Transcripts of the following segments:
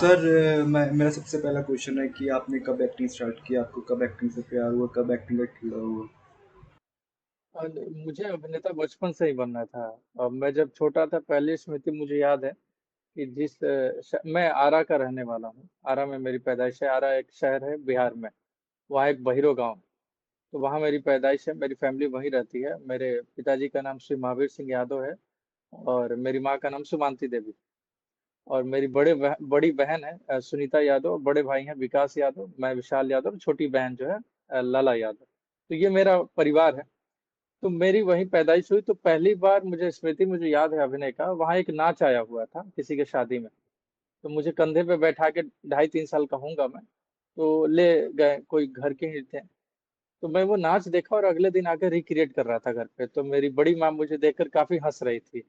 Sir, मेरा सबसे पहला क्वेश्चन है कि आपने कब एक्टिंग स्टार्ट किया, आपको कब एक्टिंग से प्यार हुआ, कब एक्टिंग का कीड़ा हुआ? मुझे अभिनेता बचपन से ही बनना था। और मैं जब छोटा था, पहली स्मृति मुझे याद है कि मैं आरा का रहने वाला हूँ। आरा में मेरी पैदाइश है। आरा एक शहर है बिहार में। वहाँ एक बहिरो गांव। तो वहाँ मेरी पैदाइश है। मेरी फैमिली वहीं रहती है। मेरे पिताजी का नाम श्री महावीर सिंह यादव है। और मेरी माँ का नाम सुमानती देवी। और मेरी बड़ी बहन है सुनीता यादव। बड़े भाई हैं विकास यादव, मैं विशाल यादव, छोटी बहन जो है लला यादव। तो ये मेरा परिवार है। तो मेरी वहीं पैदाइश हुई। तो पहली बार मुझे याद है अभिनय का। वहाँ एक नाच आया हुआ था किसी के शादी में। तो मुझे कंधे पे बैठा के, 2.5-3 साल का हूँगा मैं, तो ले गए, कोई घर के ही थे। तो मैं वो नाच देखा और अगले दिन आकर रिक्रिएट कर रहा था घर पे। तो मेरी बड़ी माँ मुझे देखकर काफी हंस रही थी।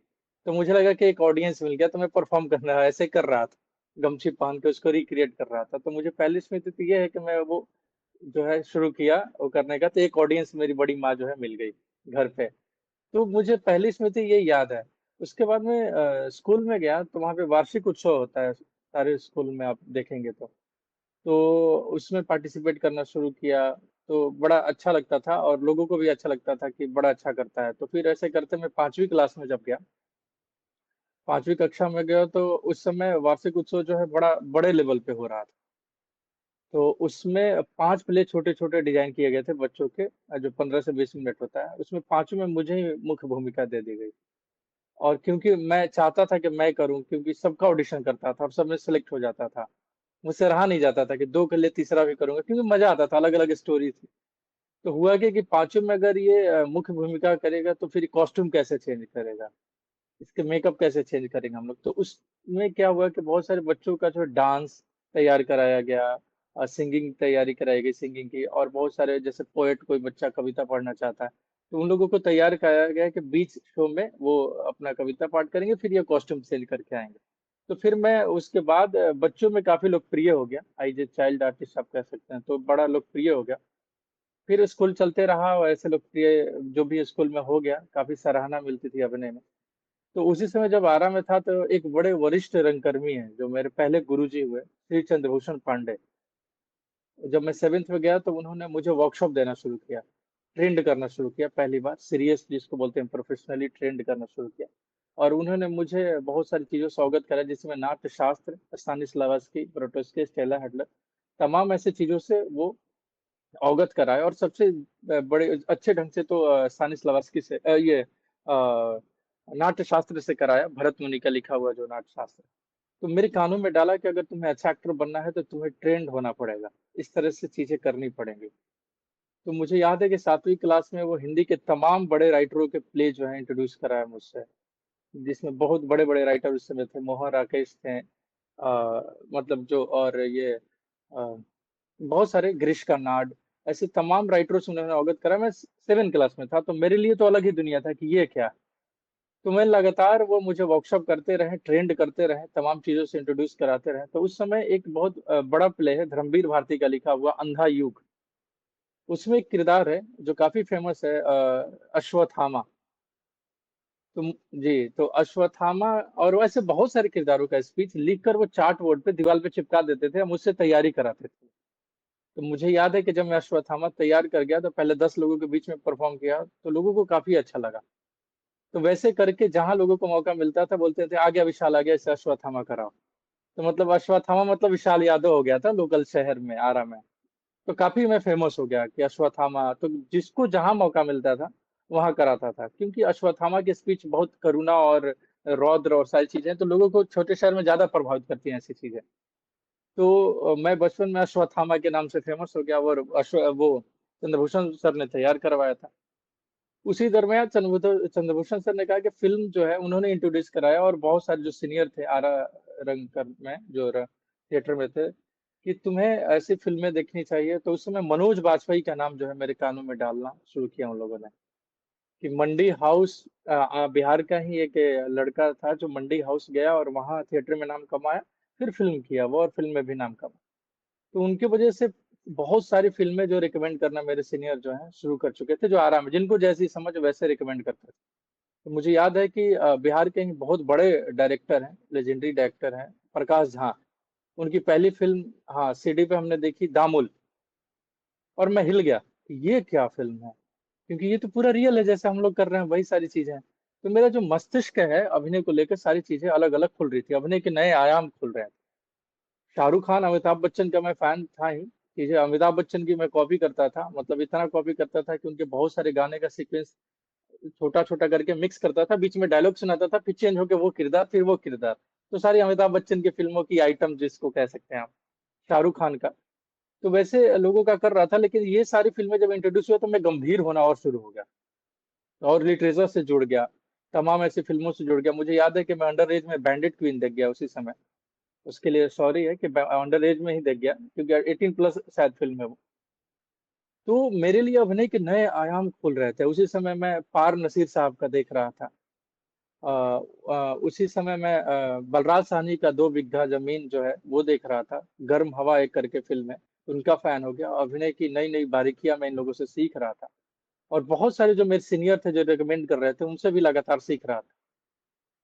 तो मुझे लगा कि एक ऑडियंस मिल गया, तो मैं परफॉर्म करना ऐसे कर रहा था। गमछी पहन के उसको रिक्रिएट कर रहा था। तो मुझे पहली स्मृति तो ये है कि मैं वो जो है शुरू किया वो करने का। तो एक ऑडियंस मेरी बड़ी माँ जो है मिल गई घर पे। तो मुझे पहली स्मृति ये याद है। उसके बाद में स्कूल में गया तो वहाँ पे वार्षिक उत्सव होता है सारे स्कूल में, आप देखेंगे तो उसमें पार्टिसिपेट करना शुरू किया। तो बड़ा अच्छा लगता था और लोगों को भी अच्छा लगता था कि बड़ा अच्छा करता है। तो फिर ऐसे करते मैं 5वीं क्लास में जब गया, 5वीं कक्षा में गया, तो उस समय वार्षिक उत्सव जो है बड़ा बड़े लेवल पे हो रहा था। तो उसमें 5 प्ले छोटे छोटे डिजाइन किए गए थे बच्चों के, जो 15 से 20 मिनट होता है। उसमें पांचों में मुझे ही मुख्य भूमिका दे दी गई। और क्योंकि मैं चाहता था कि मैं करूं, क्योंकि सबका ऑडिशन करता था और सब में सेलेक्ट हो जाता था। मुझसे रहा नहीं जाता था कि दो के लिए तीसरा भी करूंगा, क्योंकि मजा आता था, अलग अलग स्टोरी थी। तो हुआ कि पांचों में अगर ये मुख्य भूमिका करेगा तो फिर कॉस्ट्यूम कैसे चेंज करेगा, इसके मेकअप कैसे चेंज करेंगे हम लोग। तो उसमें क्या हुआ कि बहुत सारे बच्चों का जो डांस तैयार कराया गया, सिंगिंग तैयारी कराई गई सिंगिंग की। और बहुत सारे जैसे पोएट, कोई बच्चा कविता पढ़ना चाहता है तो उन लोगों को तैयार कराया गया कि बीच शो में वो अपना कविता पाठ करेंगे, फिर ये कॉस्ट्यूम चेंज करके आएंगे। तो फिर मैं उसके बाद बच्चों में काफी लोकप्रिय हो गया, आई जे चाइल्ड आर्टिस्ट आप कह सकते हैं, तो बड़ा लोकप्रिय हो गया। फिर स्कूल चलते रहा और ऐसे लोकप्रिय जो भी स्कूल में हो गया, काफी सराहना मिलती थी अभिनय में। तो उसी समय जब आरा में था तो एक बड़े वरिष्ठ रंगकर्मी हैं जो मेरे पहले गुरुजी हुए, श्री चंद्रभूषण पांडे। जब मैं 7th में गया तो उन्होंने मुझे वर्कशॉप देना शुरू किया, ट्रेंड करना शुरू किया। पहली बार सीरियस जिसको बोलते हैं, प्रोफेशनली ट्रेंड करना शुरू किया। और उन्होंने मुझे बहुत सारी चीजों से अवगत करा, जिसमें नाट्य शास्त्र, स्तानिस्लावस्की, ब्रोटोस्की, स्टेला हेडलर, तमाम ऐसे चीजों से वो अवगत कराया। और सबसे बड़े अच्छे ढंग से तो स्तानिस्लावस्की से ये नाट्य शास्त्र से कराया, भरत मुनि का लिखा हुआ जो नाट्य शास्त्र। तो मेरे कानों में डाला कि अगर तुम्हें अच्छा एक्टर बनना है तो तुम्हें ट्रेंड होना पड़ेगा, इस तरह से चीजें करनी पड़ेंगी। तो मुझे याद है कि 7वीं क्लास में वो हिंदी के तमाम बड़े राइटरों के प्ले जो है इंट्रोड्यूस कराया मुझसे, जिसमें बहुत बड़े बड़े राइटर उस समय थे। मोहन राकेश थे, मतलब जो, और ये बहुत सारे, गिरीश कर्नाड, ऐसे तमाम राइटरों से उन्होंने अवगत करा। मैं 7 क्लास में था तो मेरे लिए तो अलग ही दुनिया था कि ये क्या है। तो मैं लगातार वो मुझे वर्कशॉप करते रहे, ट्रेंड करते रहे, तमाम चीजों से इंट्रोड्यूस कराते रहे। तो उस समय एक बहुत बड़ा प्ले है धर्मवीर भारती का लिखा हुआ अंधा युग। उसमें एक किरदार है जो काफी फेमस है, अश्वत्थामा। तो जी, तो अश्वत्थामा और वैसे बहुत सारे किरदारों का स्पीच लिखकर वो चार्ट बोर्ड पे दीवार पे चिपका देते थे, हम उससे तैयारी कराते थे। तो मुझे याद है कि जब मैं अश्वत्थामा तैयार कर गया तो पहले 10 लोगों के बीच में परफॉर्म किया, तो लोगों को काफी अच्छा लगा। तो वैसे करके जहां लोगों को मौका मिलता था बोलते थे आ गया विशाल, आ गया, इसे अश्वत्थामा कराओ। तो मतलब अश्वत्थामा मतलब विशाल यादव हो गया था लोकल शहर में, आरा में। तो काफी मैं फेमस हो गया कि अश्वत्थामा, तो जिसको जहां मौका मिलता था वहां कराता था। क्योंकि अश्वत्थामा की स्पीच बहुत करुणा और रौद्र और सारी चीजें, तो लोगों को छोटे शहर में ज्यादा प्रभावित करती हैं ऐसी चीजें। तो मैं बचपन में अश्वत्थामा के नाम से फेमस हो गया, और वो चंद्रभूषण सर ने तैयार करवाया था। उसी दरमियान चंद्रभूषण सर ने कहा कि फिल्म जो है उन्होंने इंट्रोड्यूस कराया, और बहुत सारे जो सीनियर थे आरा रंगकर में, जो थिएटर में थे, कि तुम्हें ऐसी फिल्में देखनी चाहिए। तो उस समय मनोज बाजपेयी का नाम जो है मेरे कानों में डालना शुरू किया उन लोगों ने, कि मंडी हाउस, बिहार का ही एक लड़का था जो मंडी हाउस गया और वहां थिएटर में नाम कमाया, फिर फिल्म किया वो और फिल्म में भी नाम कमाया। तो उनकी वजह से बहुत सारी फिल्में जो रिकमेंड करना मेरे सीनियर जो हैं शुरू कर चुके थे, जो आराम है, जिनको जैसी समझ वैसे रिकमेंड करते थे। तो मुझे याद है कि बिहार के ही बहुत बड़े डायरेक्टर हैं, लेजेंडरी डायरेक्टर हैं, प्रकाश झा। उनकी पहली फ़िल्म हाँ, सीडी पे हमने देखी दामुल, और मैं हिल गया कि ये क्या फ़िल्म है? क्योंकि ये तो पूरा रियल है, जैसे हम लोग कर रहे हैं वही सारी चीज़ें हैं। तो मेरा जो मस्तिष्क है अभिनय को लेकर, सारी चीज़ें अलग-अलग खुल रही थी, अभिनय के नए आयाम खुल रहे हैं। शाहरुख खान, अमिताभ बच्चन का मैं फैन था ही, कि जो अमिताभ बच्चन की मैं कॉपी करता था, मतलब इतना कॉपी करता था कि उनके बहुत सारे गाने का सीक्वेंस छोटा-छोटा करके मिक्स करता था, बीच में डायलॉग सुनाता था, फिर चेंज होके वो किरदार, फिर वो किरदार। तो सारी अमिताभ बच्चन की फ़िल्मों की आइटम जिसको कह सकते हैं आप, शाहरुख खान का। तो वैसे लोगों का कर रहा था, लेकिन ये सारी फ़िल्में जब इंट्रोड्यूस हुआ तो मैं गंभीर होना और शुरू हो गया, और लिटरेचर से जुड़ गया, तमाम ऐसी फ़िल्मों से जुड़ गया। मुझे याद है कि मैं अंडर एज में बैंडिट क्वीन देख गया उसी समय। उसके लिए सॉरी है कि अंडर एज में ही देख गया, क्योंकि 18 प्लस शायद फिल्म है वो। तो मेरे लिए अभिनय के नए आयाम खुल रहे थे। उसी समय मैं पार नसीर साहब का देख रहा था। उसी समय मैं बलराज साहनी का दो बिगहा जमीन जो है वो देख रहा था। गर्म हवा एक करके फिल्म है, उनका फैन हो गया। अभिनय की नई नई बारीकियां मैं इन लोगों से सीख रहा था, और बहुत सारे जो मेरे सीनियर थे जो रिकमेंड कर रहे थे उनसे भी लगातार सीख रहा था।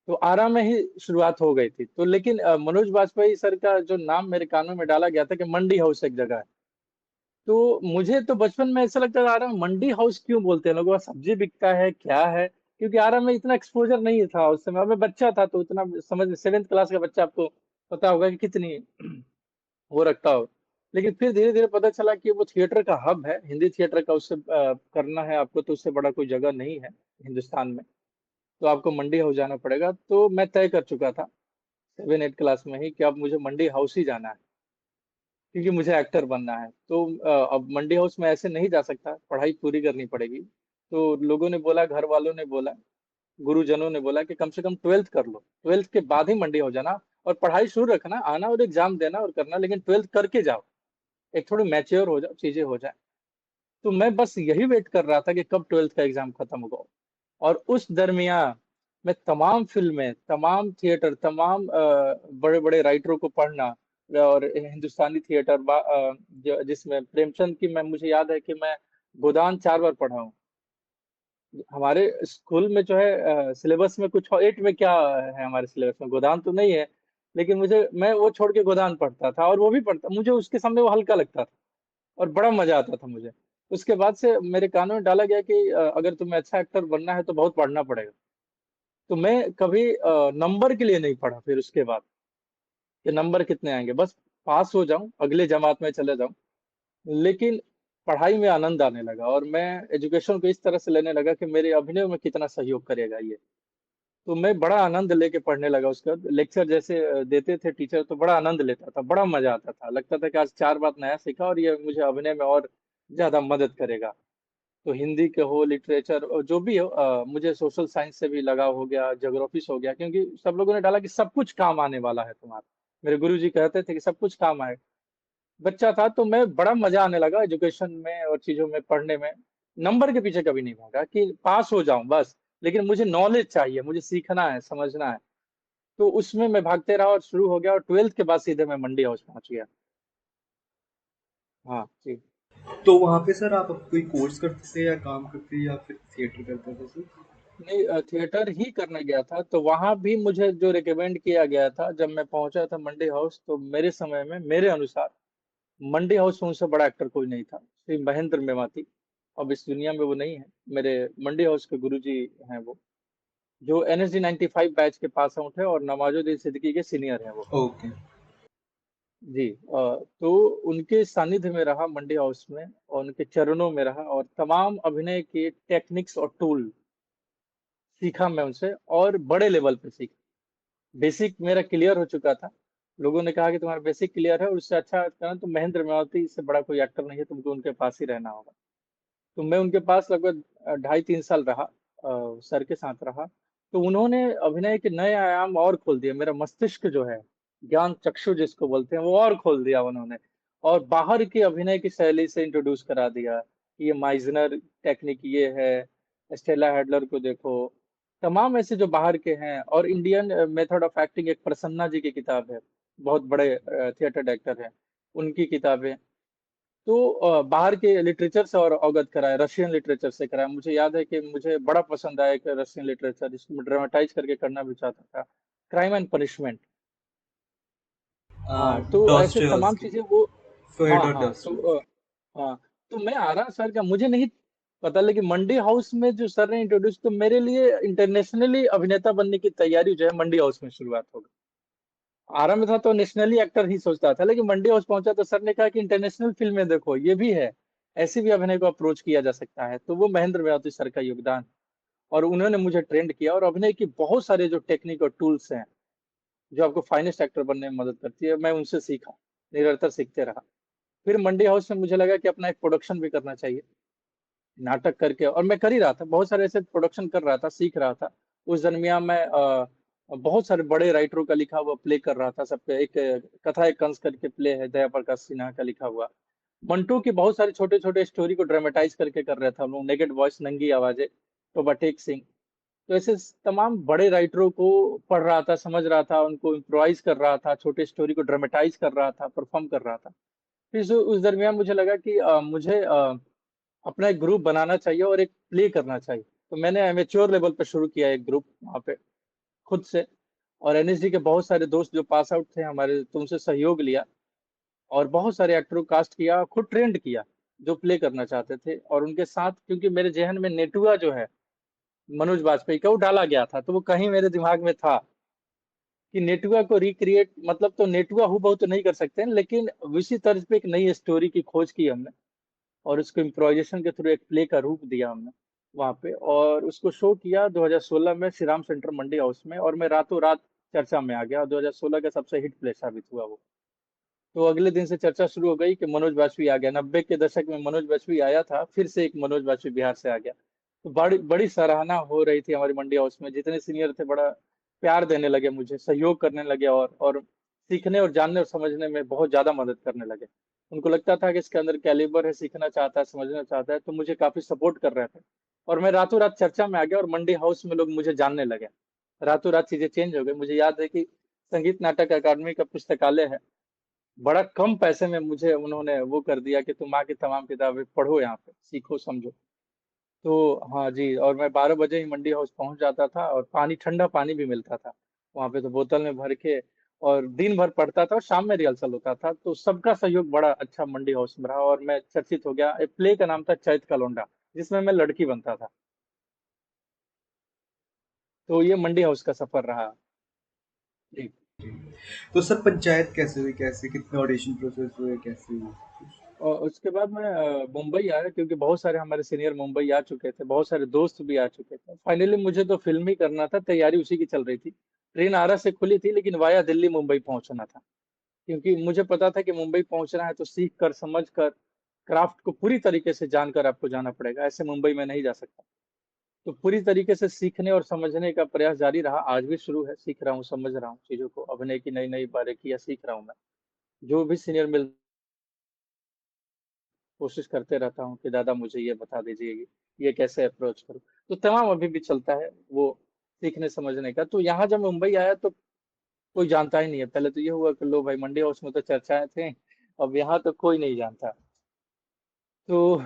तो आरा में ही शुरुआत हो गई थी। तो लेकिन मनोज बाजपेयी सर का जो नाम मेरे कानों में डाला गया था कि मंडी हाउस एक जगह है, तो मुझे तो बचपन में ऐसा लगता था आरा में मंडी हाउस क्यों बोलते हैं, लोगों का सब्जी बिकता है क्या है? क्योंकि आरा में इतना एक्सपोजर नहीं था उस समय, मैं बच्चा था तो उतना समझ, 7th क्लास का बच्चा, आपको पता होगा कि कितनी वो रखता हो। लेकिन फिर धीरे धीरे पता चला कि वो थिएटर का हब है, हिंदी थिएटर का। उससे करना है आपको तो उससे बड़ा कोई जगह नहीं है हिंदुस्तान में, तो आपको मंडी हाउस जाना पड़ेगा। तो मैं तय कर चुका था 7 8 क्लास में ही कि अब मुझे मंडी हाउस ही जाना है, क्योंकि मुझे एक्टर बनना है। तो अब मंडी हाउस में ऐसे नहीं जा सकता, पढ़ाई पूरी करनी पड़ेगी। तो लोगों ने बोला, घर वालों ने बोला, गुरुजनों ने बोला कि कम से कम 12th कर लो, 12th के बाद ही मंडी हो जाना, और पढ़ाई शुरू रखना, आना और एग्जाम देना और करना, लेकिन 12th करके जाओ, एक थोड़ी मैच्योर हो जाओ, चीजें हो जाए। तो मैं बस यही वेट कर रहा था कि कब 12th का एग्जाम खत्म होगा। और उस दरमियान मैं तमाम फ़िल्में, तमाम थिएटर, तमाम बड़े-बड़े राइटरों को पढ़ना, और हिंदुस्तानी थिएटर ज जिसमें प्रेमचंद की, मैं मुझे याद है कि मैं गोदान 4 बार पढ़ा हूँ। हमारे स्कूल में जो है सिलेबस में कुछ 8 में क्या है हमारे सिलेबस में, गोदान तो नहीं है, लेकिन मुझे, मैं वो छोड़ के गोदान पढ़ता था, और वो भी पढ़ता, मुझे उसके सामने वो हल्का लगता था, और बड़ा मज़ा आता था मुझे। उसके बाद से मेरे कानों में डाला गया कि अगर तुम्हें अच्छा एक्टर बनना है तो बहुत पढ़ना पड़ेगा। तो मैं कभी नंबर के लिए नहीं पढ़ा फिर उसके बाद, कि नंबर कितने आएँगे, बस पास हो जाऊँ, अगले जमात में चले जाऊँ। लेकिन पढ़ाई में आनंद आने लगा, और मैं एजुकेशन को इस तरह से लेने लगा कि मेरे अभिनय में कितना सहयोग करेगा ये। तो मैं बड़ा आनंद लेके पढ़ने लगा उसके बाद। लेक्चर जैसे देते थे टीचर, तो बड़ा आनंद लेता था, बड़ा मज़ा आता था। लगता था कि आज 4 बात नया सीखा, और ये मुझे अभिनय में और ज़्यादा मदद करेगा। तो हिंदी के हो, लिटरेचर जो भी हो, मुझे सोशल साइंस से भी लगाव हो गया, ज्योग्राफी से हो गया, क्योंकि सब लोगों ने डाला कि सब कुछ काम आने वाला है तुम्हारा। मेरे गुरुजी कहते थे कि सब कुछ काम आएगा। बच्चा था तो मैं, बड़ा मजा आने लगा एजुकेशन में और चीजों में पढ़ने में। नंबर के पीछे कभी नहीं भागा कि पास हो जाऊं बस, लेकिन मुझे नॉलेज चाहिए, मुझे सीखना है, समझना है। तो उसमें मैं भागते रहा और शुरू हो गया, और 12th के बाद सीधे मैं मंडी हाउस पहुंच गया। हाँ जी। तो वहाँ पे सर आप कोई कोर्स करते थे या काम करते या फिर थिएटर करते थे सर? नहीं, थिएटर ही करने गया था, तो वहां भी मुझे जो रिकमेंड किया गया था, जब मैं पहुंचा था मंडी हाउस, तो मेरे समय में, मेरे अनुसार, मंडी हाउस में उनसे बड़ा एक्टर कोई नहीं था, श्री महेंद्र मेवाती। अब इस दुनिया में वो नहीं है। मेरे मंडी हाउस के गुरुजी हैं वो, जो एनएसडी 95 बैच के पास आउट है, और नवाजुद्दीन सिद्दीकी के सीनियर हैं वो। ओके। जी। तो उनके सानिध्य में रहा मंडी हाउस में, और उनके चरणों में रहा, और तमाम अभिनय के टेक्निक्स और टूल सीखा मैं उनसे, और बड़े लेवल पे सीखा। बेसिक मेरा क्लियर हो चुका था। लोगों ने कहा कि तुम्हारा बेसिक क्लियर है, और उससे अच्छा करना तो महेंद्र मेवाती से बड़ा कोई एक्टर नहीं है, तुमको उनके पास ही रहना होगा। तो मैं उनके पास लगभग 2.5 3 साल रहा, सर के साथ रहा। तो उन्होंने अभिनय के नए आयाम और खोल दिए, मेरा मस्तिष्क जो है, ज्ञान चक्षु जिसको बोलते हैं, वो और खोल दिया उन्होंने। और बाहर की अभिनय की शैली से इंट्रोड्यूस करा दिया, ये माइजनर टेक्निक ये है, स्टेला हेडलर को देखो, तमाम ऐसे जो बाहर के हैं। और इंडियन मेथड ऑफ एक्टिंग, एक प्रसन्ना जी की किताब है, बहुत बड़े थिएटर डायरेक्टर हैं, उनकी किताबें। तो बाहर के लिटरेचर से और अवगत कराया, रशियन लिटरेचर से कराया। मुझे याद है कि मुझे बड़ा पसंद आया एक रशियन लिटरेचर, जिसको मैं ड्रामेटाइज करके करना भी चाहता था, क्राइम एंड पनिशमेंट। हाँ, तो ऐसे डस्ट है तमाम उसकी, चीज़ें वो स्वेट हाँ, और हाँ, डस्ट। तो हाँ, तो मैं आरा सर का मुझे नहीं पता, लेकिन मंडी हाउस में जो सर ने इंट्रोड्यूस, तो मेरे लिए इंटरनेशनली अभिनेता बनने की तैयारी जो है मंडी हाउस में शुरुआत हो गई। आरा में था तो नेशनली एक्टर ही सोचता था, लेकिन मंडी हाउस पहुंचा तो सर ने कहा कि इंटरनेशनल फिल्में देखो, ये भी है, ऐसे भी अभिनय को अप्रोच किया जा सकता है। तो वो महेंद्र बयाती सर का योगदान, और उन्होंने मुझे ट्रेंड किया, और अभिनय की बहुत सारे जो टेक्निक और टूल्स हैं जो आपको फाइनेस्ट एक्टर बनने में मदद करती है, मैं उनसे सीखा, निरंतर सीखते रहा। फिर मंडी हाउस में मुझे लगा कि अपना एक प्रोडक्शन भी करना चाहिए, नाटक करके, और मैं कर ही रहा था, बहुत सारे ऐसे प्रोडक्शन कर रहा था, सीख रहा था। उस दरमियान मैं बहुत सारे बड़े राइटरों का लिखा हुआ प्ले कर रहा था सबके। एक कथा एक कंस करके प्ले है, दया प्रकाश सिन्हा का लिखा हुआ। मंटू की बहुत सारे छोटे छोटे स्टोरी को ड्रामेटाइज करके कर रहे थे हम लोग, नेगेड वॉइस, नंगी आवाजें, तो बटेक सिंह। तो ऐसे तमाम बड़े राइटरों को पढ़ रहा था, समझ रहा था, उनको इम्प्रोवाइज कर रहा था, छोटे स्टोरी को ड्रामेटाइज कर रहा था, परफॉर्म कर रहा था। फिर उस दरमियान मुझे लगा कि मुझे अपना एक ग्रुप बनाना चाहिए और एक प्ले करना चाहिए। तो मैंने एमेच्योर लेवल पे शुरू किया एक ग्रुप वहाँ पे, खुद से। और एनएसडी के बहुत सारे दोस्त जो पास आउट थे हमारे, तो उनसे सहयोग लिया, और बहुत सारे एक्टरों को कास्ट किया, खुद ट्रेंड किया जो प्ले करना चाहते थे। और उनके साथ, क्योंकि मेरे जहन में नेटुआ जो है मनोज बाजपेयी का, वो डाला गया था, तो वो कहीं मेरे दिमाग में था कि नेटुआ को रिक्रिएट, मतलब तो नेटुआ हूबहू तो नहीं कर सकते हैं, लेकिन उसी तर्ज पे एक नई स्टोरी की खोज की हमने, और उसको इम्प्रोवाइजेशन के थ्रू एक प्ले का रूप दिया हमने वहां पे, और उसको शो किया 2016 में श्री राम सेंटर मंडी हाउस में, और मैं रातों रात चर्चा में आ गया, और 2016 का सबसे हिट प्ले साबित हुआ वो। तो अगले दिन से चर्चा शुरू हो गई कि मनोज बाजपेयी आ गया। 90 के दशक में मनोज बाजपेयी आया था, फिर से एक मनोज बाजपेयी बिहार से आ गया। तो बड़ी बड़ी सराहना हो रही थी हमारी मंडी हाउस में, जितने सीनियर थे बड़ा प्यार देने लगे मुझे, सहयोग करने लगे, और सीखने और जानने और समझने में बहुत ज्यादा मदद करने लगे। उनको लगता था कि इसके अंदर कैलिबर है, सीखना चाहता है, समझना चाहता है, तो मुझे काफी सपोर्ट कर रहे थे। और मैं रातों रात चर्चा में आ गया, और मंडी हाउस में लोग मुझे जानने लगे। रातों रात चीजें चेंज हो गई। मुझे याद है कि संगीत नाटक अकादमी का पुस्तकालय है, बड़ा कम पैसे में मुझे उन्होंने वो कर दिया कि तुम आके तमाम किताबें पढ़ो, यहाँ पे सीखो समझो। तो हाँ जी, और मैं 12 बजे ही मंडी हाउस पहुंच जाता था, और पानी, ठंडा पानी भी मिलता था वहां पे, तो बोतल में भर के, और दिन भर पढ़ता था, और शाम में रिहर्सल होता था। तो सबका सहयोग बड़ा अच्छा मंडी हाउस में रहा, और मैं चर्चित हो गया। एक प्ले का नाम था चैत का लौंडा, जिसमें मैं लड़की बनता था। तो ये मंडी हाउस का सफर रहा जी। तो सर पंचायत कैसे हुई, कैसे कितने ऑडिशन प्रोसेस हुए, कैसे हुई? और उसके बाद मैं मुंबई आया, क्योंकि बहुत सारे हमारे सीनियर मुंबई आ चुके थे, बहुत सारे दोस्त भी आ चुके थे। फाइनली मुझे तो फिल्म ही करना था, तैयारी उसी की चल रही थी। ट्रेन आरा से खुली थी, लेकिन वाया दिल्ली मुंबई पहुंचना था, क्योंकि मुझे पता था कि मुंबई पहुंचना है तो सीख कर, समझ कर, क्राफ्ट को पूरी तरीके से जानकर आपको जाना पड़ेगा, ऐसे मुंबई में नहीं जा सकता। तो पूरी तरीके से सीखने और समझने का प्रयास जारी रहा, आज भी शुरू है, सीख रहा हूँ, समझ रहा हूँ चीजों को, अभिनय की नई नई बारीकियां सीख रहा हूँ मैं। जो भी सीनियर मिल, कोशिश करते रहता हूँ कि दादा मुझे ये बता दीजिए, ये कैसे अप्रोच करूँ। तो तमाम अभी भी चलता है वो सीखने समझने का। तो यहाँ जब मुंबई आया तो कोई जानता ही नहीं है। पहले तो ये हुआ कि लो भाई, मंडी हाउस में तो चर्चाएं थे, अब यहाँ तो कोई नहीं जानता। तो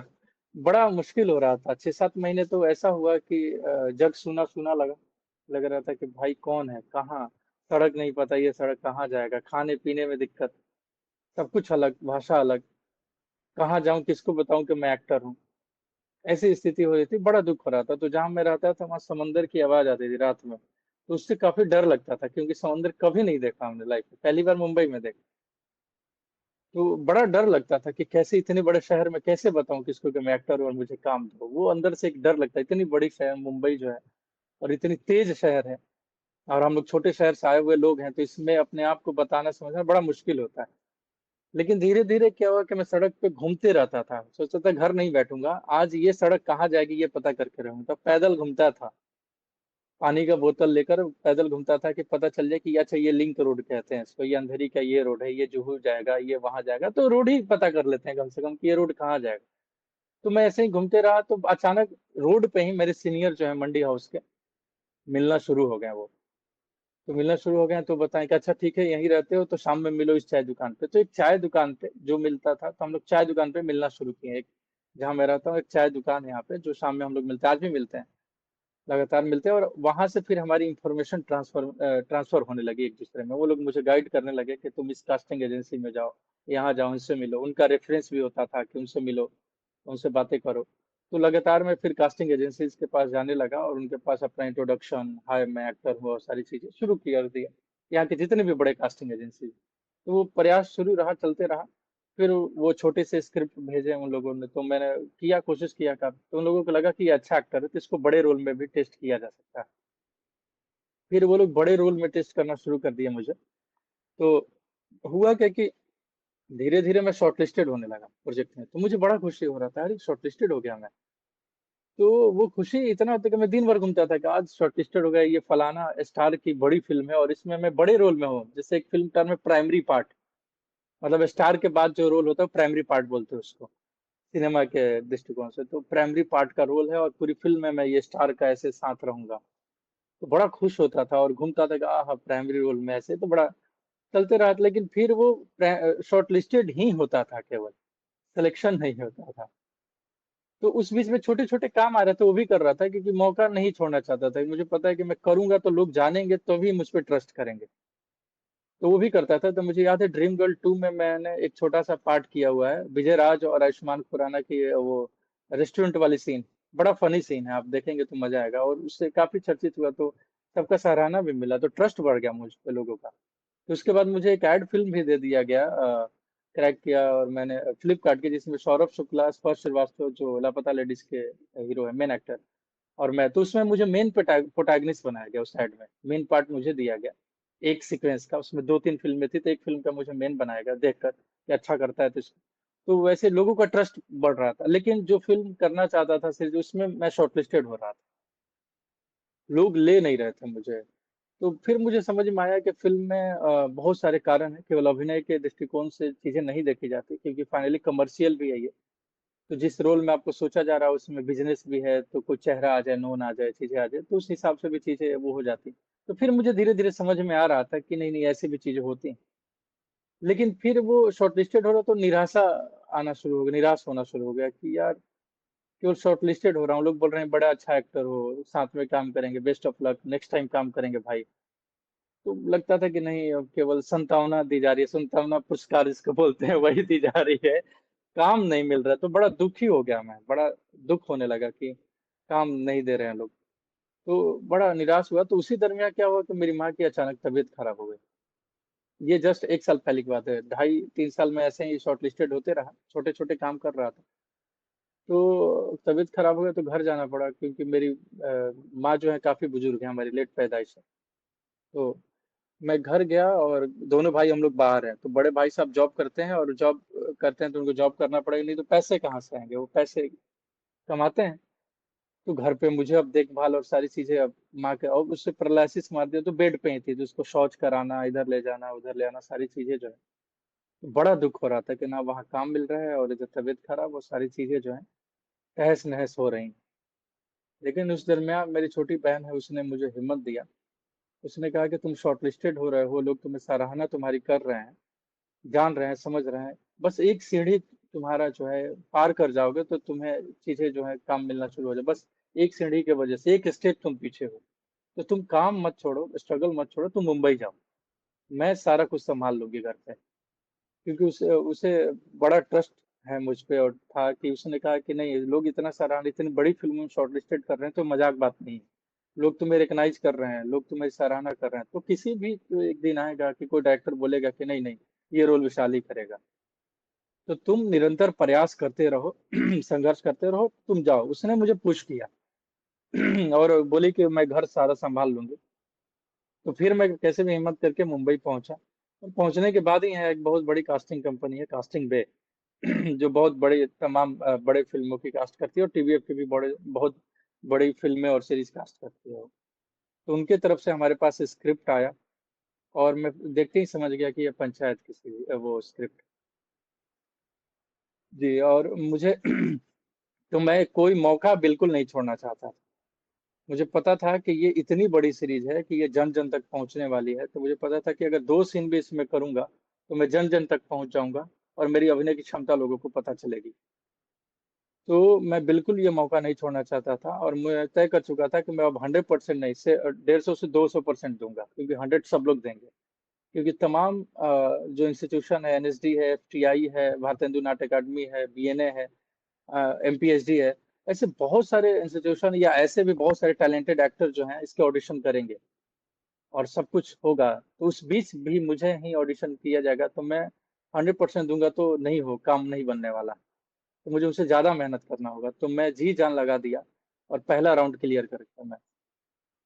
बड़ा मुश्किल हो रहा था, 6-7 महीने तो ऐसा हुआ कि जग सुना सुना लग रहा था कि भाई कौन है, कहाँ, सड़क नहीं पता, ये सड़क कहाँ जाएगा, खाने पीने में दिक्कत, सब कुछ अलग, भाषा अलग, कहाँ जाऊं, किसको बताऊं कि मैं एक्टर हूँ। ऐसी स्थिति हो रही थी, बड़ा दुख हो रहा था। तो जहां मैं रहता था वहां समंदर की आवाज आती थी रात में, तो उससे काफी डर लगता था, क्योंकि समंदर कभी नहीं देखा हमने लाइफ में, पहली बार मुंबई में देखा। तो बड़ा डर लगता था कि कैसे इतने बड़े शहर में कैसे बताऊं किसको कि मैं एक्टर हूं और मुझे काम दो। वो अंदर से एक डर लगता है, इतनी बड़ी शहर मुंबई जो है, और इतनी तेज शहर है, और हम लोग छोटे शहर से आए हुए लोग हैं, तो इसमें अपने आप को बताना समझना बड़ा मुश्किल होता है। लेकिन धीरे धीरे क्या हुआ कि मैं सड़क पे घूमते रहता था, सोचता था घर नहीं बैठूंगा, आज ये सड़क कहाँ जाएगी ये पता करके रहूंगा। पैदल घूमता था, पानी का बोतल लेकर पैदल घूमता था, कि पता चल जाए कि अच्छा ये लिंक रोड कहते हैं इसको, ये अंधेरी का ये रोड है, ये जुहू जाएगा, ये वहां जाएगा, तो रोड ही पता कर लेते हैं कम से कम कि ये रोड कहाँ जाएगा। तो मैं ऐसे ही घूमते रहा, तो अचानक रोड पे ही मेरे सीनियर जो है मंडी हाउस के, मिलना शुरू हो गए वो। तो मिलना शुरू हो गए तो बताएं कि अच्छा ठीक है, यहीं रहते हो तो शाम में मिलो इस चाय दुकान पे। तो एक चाय दुकान पे जो मिलता था, तो हम लोग चाय दुकान पे मिलना शुरू किए। एक, जहाँ मैं रहता हूँ, एक चाय दुकान है यहाँ पे, जो शाम में हम लोग मिलते हैं, आज भी मिलते हैं। लगातार मिलते हैं, और वहां से फिर हमारी इंफॉर्मेशन ट्रांसफर होने लगी एक दूसरे में। वो लोग मुझे गाइड करने लगे कि तुम इस कास्टिंग एजेंसी में जाओ, यहाँ जाओ, इनसे मिलो। उनका रेफरेंस भी होता था कि उनसे मिलो, उनसे बातें करो। तो लगातार मैं फिर कास्टिंग एजेंसीज के पास जाने लगा, और उनके पास अपना इंट्रोडक्शन, हाय मैं एक्टर हूँ, और सारी चीजें शुरू कर दिया। यहाँ के जितने भी बड़े कास्टिंग एजेंसी, तो वो प्रयास शुरू रहा, चलते रहा। फिर वो छोटे से स्क्रिप्ट भेजे उन लोगों ने, तो मैंने किया, कोशिश किया का, तो उन लोगों को लगा कि ये अच्छा एक्टर है, तो इसको बड़े रोल में भी टेस्ट किया जा सकता है। फिर वो लोग बड़े रोल में टेस्ट करना शुरू कर दिया मुझे। तो हुआ क्या कि धीरे धीरे मैं शॉर्टलिस्टेड होने लगा प्रोजेक्ट में, तो मुझे बड़ा खुशी हो रहा था, अरे शॉर्टलिस्टेड हो गया मैं। तो वो खुशी इतना होता कि मैं दिन भर घूमता था कि आज शॉर्टलिस्टेड हो गया, ये फलाना स्टार की बड़ी फिल्म है और इसमें मैं बड़े रोल में हूँ। जैसे एक फिल्म टर्म में प्राइमरी पार्ट, मतलब स्टार के बाद जो रोल होता है प्राइमरी पार्ट बोलते हैं उसको, सिनेमा के दृष्टिकोण से। तो प्राइमरी पार्ट का रोल है, और पूरी फिल्म में मैं ये स्टार का ऐसे साथ रहूंगा। तो बड़ा खुश होता था और घूमता था कि आह प्राइमरी रोल में ऐसे, तो बड़ा चलते रहा। लेकिन फिर वो शॉर्ट लिस्टेड ही होता था, केवल सिलेक्शन नहीं होता था। तो उस बीच में छोटे छोटे काम आ रहे थे, वो भी कर रहा था, क्योंकि मौका नहीं छोड़ना चाहता था। मुझे पता है कि मैं करूंगा तो लोग जानेंगे, तो भी मुझ पर ट्रस्ट करेंगे। तो वो भी करता था। तो मुझे याद है ड्रीम गर्ल 2 में मैंने एक छोटा सा पार्ट किया हुआ है, विजय राज और आयुष्मान खुराना की, वो रेस्टोरेंट वाली सीन। बड़ा फनी सीन है, आप देखेंगे तो मजा आएगा, और उससे काफी चर्चित हुआ, तो सबका सराहना भी मिला, तो ट्रस्ट बढ़ गया मुझ पे लोगों का। तो उसके बाद मुझे एक एड फिल्म भी दे दिया गया, क्रैक किया, और मैंने फ्लिपकार्ट की, जिसमें सौरभ शुक्ला, स्पर्श श्रीवास्तव जो लापता लेडीज के हीरो है, मेन एक्टर, और मैं, तो उसमें मुझे मेन प्रोटैगनिस्ट बनाया गया। उस साइड में मेन पार्ट मुझे दिया गया, एक सीक्वेंस का। उसमें दो तीन फिल्में थी, तो एक फिल्म का मुझे मेन बनाया गया, देखकर कि अच्छा करता है तो इसको। तो वैसे लोगों का ट्रस्ट बढ़ रहा था। लेकिन जो फिल्म करना चाहता था सिर्फ, उसमें मैं शॉर्टलिस्टेड हो रहा था, लोग ले नहीं रहे थे मुझे। तो फिर मुझे समझ में आया कि फिल्म में बहुत सारे कारण हैं, केवल अभिनय के दृष्टिकोण से चीजें नहीं देखी जाती, क्योंकि फाइनली कमर्शियल भी है ये। तो जिस रोल में आपको सोचा जा रहा है उसमें बिजनेस भी है, तो कोई चेहरा आ जाए, नोन आ जाए, चीजें आ जाए, तो उस हिसाब से भी चीजें वो हो जाती। तो फिर मुझे धीरे धीरे समझ में आ रहा था कि नहीं नहीं, ऐसी भी चीजें होती हैं। लेकिन फिर वो शॉर्टलिस्टेड हो रहा, तो निराशा आना शुरू हो गया, निराश होना शुरू हो गया कि यार केवल शॉर्टलिस्टेड हो रहा हूँ, लोग बोल रहे हैं बड़ा अच्छा एक्टर हो, साथ में काम करेंगे, best of luck, next time काम करेंगे भाई। तो लगता था कि नहीं, अब केवल संतावना दी जा रही है, संतावना पुरस्कार जिसको बोलते हैं, वही दी जा रही है, काम नहीं मिल रहा। तो बड़ा दुखी हो गया मैं, बड़ा दुख होने लगा कि काम नहीं दे रहे हैं लोग। तो बड़ा निराश हुआ। तो उसी दरमियान क्या हुआ कि मेरी माँ की अचानक तबीयत खराब हो गई। ये जस्ट एक साल पहले की बात है, 2.5-3 साल में ऐसे ही शॉर्ट लिस्टेड होते रहा, छोटे छोटे काम कर रहा था। तो तबीयत खराब हो गया, तो घर जाना पड़ा, क्योंकि मेरी माँ जो है काफी बुजुर्ग है, हमारी लेट पैदाइश है। तो मैं घर गया, और दोनों भाई हम लोग बाहर हैं। तो बड़े भाई साहब जॉब करते हैं, और जॉब करते हैं तो उनको जॉब करना पड़ेगा, नहीं तो पैसे कहाँ से आएंगे, वो पैसे कमाते हैं। तो घर पे मुझे अब देखभाल और सारी चीजें, अब माँ के, और उससे पैरालिसिस मार दिया, तो बेड पे ही थी, तो उसको शौच कराना, इधर ले जाना, उधर ले आना, सारी चीजें जो है। तो बड़ा दुख हो रहा था कि ना वहाँ काम मिल रहा है, और इधर तबीयत खराब, और सारी चीजें जो है तहस नहस हो रही हैं। लेकिन उस दरमियान मेरी छोटी बहन है, उसने मुझे हिम्मत दिया। उसने कहा कि तुम शॉर्टलिस्टेड हो रहे हो, लोग तुम्हें सराहना तुम्हारी कर रहे हैं, जान रहे हैं, समझ रहे हैं, बस एक सीढ़ी तुम्हारा जो है पार कर जाओगे, तो तुम्हें चीजें जो है काम मिलना शुरू हो जाए। बस एक सीढ़ी की वजह से, एक स्टेप तुम पीछे हो, तो तुम काम मत छोड़ो, स्ट्रगल मत छोड़ो, तुम मुंबई जाओ, मैं सारा कुछ संभाल लूंगी घर पे। क्योंकि उसे उसे बड़ा ट्रस्ट है मुझ पे, और था कि उसने कहा कि नहीं, लोग इतना सराहना, इतनी बड़ी फिल्म में शॉर्टलिस्टेड कर रहे हैं, तो मजाक बात नहीं है। लोग तुम्हें रिकॉग्नाइज कर रहे हैं, लोग तुम्हें सराहना कर रहे हैं, तो किसी भी तो एक दिन आएगा कि कोई डायरेक्टर बोलेगा कि नहीं नहीं, ये रोल विशाल ही करेगा। तो तुम निरंतर प्रयास करते रहो, संघर्ष करते रहो, तुम जाओ। उसने मुझे पुश किया, और बोली कि मैं घर सारा संभाल लूंगी। तो फिर मैं कैसे भी हिम्मत करके मुंबई पहुंचा। और पहुंचने के बाद ही यहाँ एक बहुत बड़ी कास्टिंग कंपनी है, कास्टिंग बे, जो बहुत बड़े तमाम बड़े फिल्मों की कास्ट करती है, और टीवीएफ की भी बड़े बहुत बड़ी फिल्में और सीरीज कास्ट करती है। तो उनके तरफ से हमारे पास स्क्रिप्ट आया, और मैं देखते ही समझ गया कि ये पंचायत की वो स्क्रिप्ट। जी, और मुझे तो मैं कोई मौका बिल्कुल नहीं छोड़ना चाहता। मुझे पता था कि ये इतनी बड़ी सीरीज है कि ये जन जन तक पहुंचने वाली है, तो मुझे पता था कि अगर दो सीन भी इसमें करूंगा, तो मैं जन जन तक पहुंच जाऊंगा, और मेरी अभिनय की क्षमता लोगों को पता चलेगी। तो मैं बिल्कुल ये मौका नहीं छोड़ना चाहता था और मैं तय कर चुका था कि मैं अब 100% नहीं से 150 से 200% दूंगा, क्योंकि 100 सब लोग देंगे। क्योंकि तमाम जो इंस्टीट्यूशन है, एनएसडी है, एफटीआई है, भारतीय हिंदू नाट्य अकादमी है, बीएनए है, एमपीएचडी है, ऐसे बहुत सारे इंस्टीट्यूशन या ऐसे भी बहुत सारे टैलेंटेड एक्टर जो हैं इसके ऑडिशन करेंगे और सब कुछ होगा। तो उस बीच भी मुझे ही ऑडिशन किया जाएगा, तो मैं 100% दूंगा तो नहीं हो काम नहीं बनने वाला। तो मुझे उससे ज्यादा मेहनत करना होगा, तो मैं जी जान लगा दिया और पहला राउंड क्लियर कर गया मैं।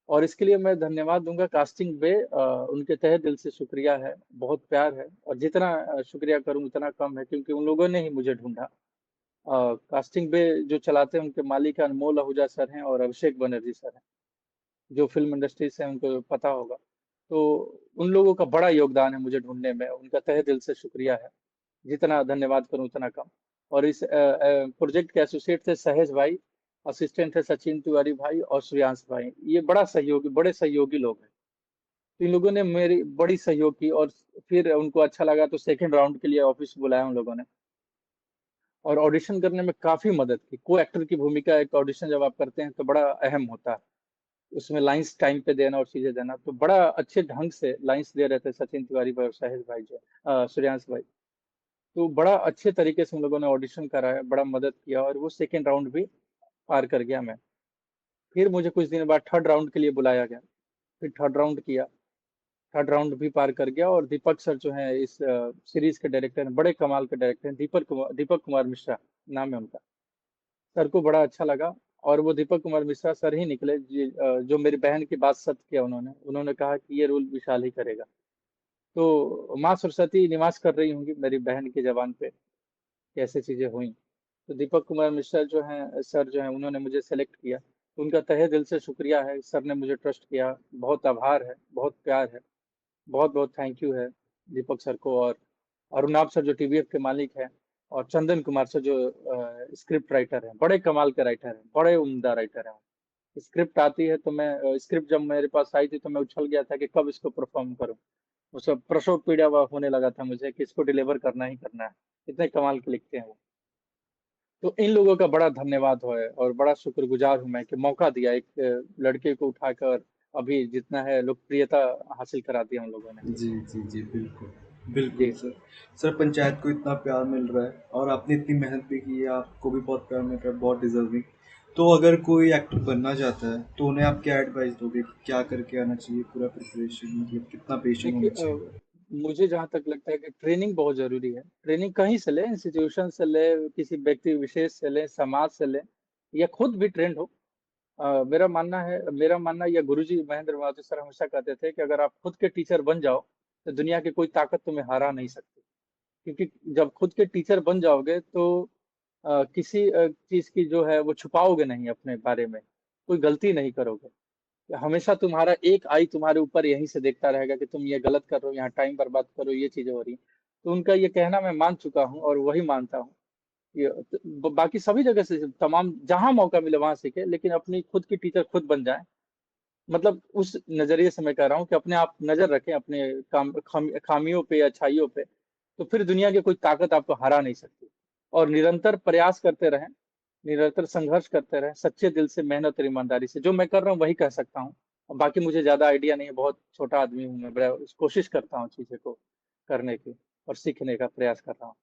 और इसके लिए मैं धन्यवाद दूंगा कास्टिंग बे, उनके तहे दिल से शुक्रिया है, बहुत प्यार है। और जितना शुक्रिया करूं उतना कम है, क्योंकि उन लोगों ने ही मुझे ढूंढा। कास्टिंग बे जो चलाते हैं उनके मालिक अनमोल आहूजा सर हैं और अभिषेक बनर्जी सर हैं, जो फिल्म इंडस्ट्री से हैं, उनको पता होगा। तो उन लोगों का बड़ा योगदान है मुझे ढूंढने में, उनका तहे दिल से शुक्रिया है। जितना धन्यवाद करूं उतना कम। और इस प्रोजेक्ट के एसोसिएट थे सहेज भाई, असिस्टेंट थे सचिन तिवारी भाई और श्रेयांश भाई। ये बड़े सहयोगी लोग हैं। तो इन लोगों ने मेरी बड़ी सहयोग की, और फिर उनको अच्छा लगा तो सेकंड राउंड के लिए ऑफिस बुलाया उन लोगों ने, और ऑडिशन करने में काफी मदद की। को एक्टर की भूमिका, एक ऑडिशन जब आप करते हैं तो बड़ा अहम होता है, उसमें लाइंस टाइम पे देना और चीजें देना। तो बड़ा अच्छे ढंग से लाइंस दे रहे थे सचिन तिवारी भाई और साहिल भाई जो सूर्यांश भाई। तो बड़ा अच्छे तरीके से हम लोगों ने ऑडिशन कराया, बड़ा मदद किया, और वो सेकेंड राउंड भी पार कर गया मैं। फिर मुझे कुछ दिन बाद थर्ड राउंड के लिए बुलाया गया, फिर थर्ड राउंड किया, थर्ड राउंड भी पार कर गया। और दीपक सर जो है इस सीरीज के डायरेक्टर हैं, बड़े कमाल के डायरेक्टर हैं, दीपक कुमार मिश्रा नाम है उनका। सर को बड़ा अच्छा लगा, और वो दीपक कुमार मिश्रा सर ही निकले जो मेरी बहन की बात सत्य किया। उन्होंने उन्होंने कहा कि ये रोल विशाल ही करेगा। तो माँ सरस्वती निवास कर रही होंगी मेरी बहन की जबान पे, कैसे चीजें हुई। तो दीपक कुमार मिश्रा जो हैं सर जो हैं उन्होंने मुझे सेलेक्ट किया। उनका तहे दिल से शुक्रिया है, सर ने मुझे ट्रस्ट किया, बहुत आभार है, बहुत प्यार है, बहुत बहुत थैंक यू है दीपक सर को। और अरुणाभ सर जो टीवीएफ के मालिक हैं, और चंदन कुमार सर जो स्क्रिप्ट राइटर हैं, बड़े कमाल के राइटर हैं, बड़े उम्दा राइटर हैं। स्क्रिप्ट आती है तो मैं स्क्रिप्ट जब मेरे पास आई थी तो मैं उछल गया था कि कब इसको परफॉर्म करूं। वो सब प्रसव पीड़ा हुआ होने लगा था मुझे कि इसको डिलीवर करना ही करना है, इतने कमाल के लिखते हैं वो। तो इन लोगों का बड़ा धन्यवाद है, और बड़ा शुक्रगुजार हूं मैं कि मौका दिया एक लड़के को उठाकर, अभी जितना है लोकप्रियता हासिल करा दिया उन लोगों ने। जी, जी, जी, बिल्कुल। बिल्कुल जी। सर। सर, पंचायत को इतना प्यार मिल रहा है और आपने इतनी मेहनत भी की है, आपको भी बहुत प्यार मिल रहा है, बहुत डिज़र्विंग। तो अगर कोई एक्टर बनना चाहता है, तो उन्हें आप क्या एडवाइस दोगे कि क्या करके आना चाहिए, पूरा प्रिपरेशन मतलब कितना पेशेंस देखिए होना चाहिए? मुझे जहाँ तक लगता है कि ट्रेनिंग बहुत जरूरी है। ट्रेनिंग कहीं से ले, इंस्टीट्यूशन से ले, किसी व्यक्ति विशेष से ले, समाज से ले, या खुद भी ट्रेंड हो। मेरा मानना, या गुरुजी महेंद्र माथुर सर हमेशा कहते थे कि अगर आप खुद के टीचर बन जाओ तो दुनिया की कोई ताकत तुम्हें हरा नहीं सकती। क्योंकि जब खुद के टीचर बन जाओगे तो किसी चीज की जो है वो छुपाओगे नहीं अपने बारे में, कोई गलती नहीं करोगे। हमेशा तुम्हारा एक आई तुम्हारे ऊपर यहीं से देखता रहेगा कि तुम ये गलत कर रहे हो, यहाँ टाइम बर्बाद करो, ये चीजें हो रही हैं। तो उनका ये कहना मैं मान चुका हूँ और वही मानता हूँ। ये बाकी सभी जगह से तमाम जहां मौका मिले वहां सीखे, लेकिन अपनी खुद की टीचर खुद बन जाए। मतलब उस नजरिए से मैं कह रहा हूँ कि अपने आप नजर रखें अपने खामियों पे या अच्छाइयों पे, तो फिर दुनिया की कोई ताकत आपको हरा नहीं सकती। और निरंतर प्रयास करते रहें, निरंतर संघर्ष करते रहें, सच्चे दिल से, मेहनत और ईमानदारी से। जो मैं कर रहा हूँ वही कह सकता हूँ। और बाकी मुझे ज्यादा आइडिया नहीं है, बहुत छोटा आदमी हूँ मैं, बड़ा कोशिश करता हूँ चीजें को करने की और सीखने का प्रयास कर रहा हूँ।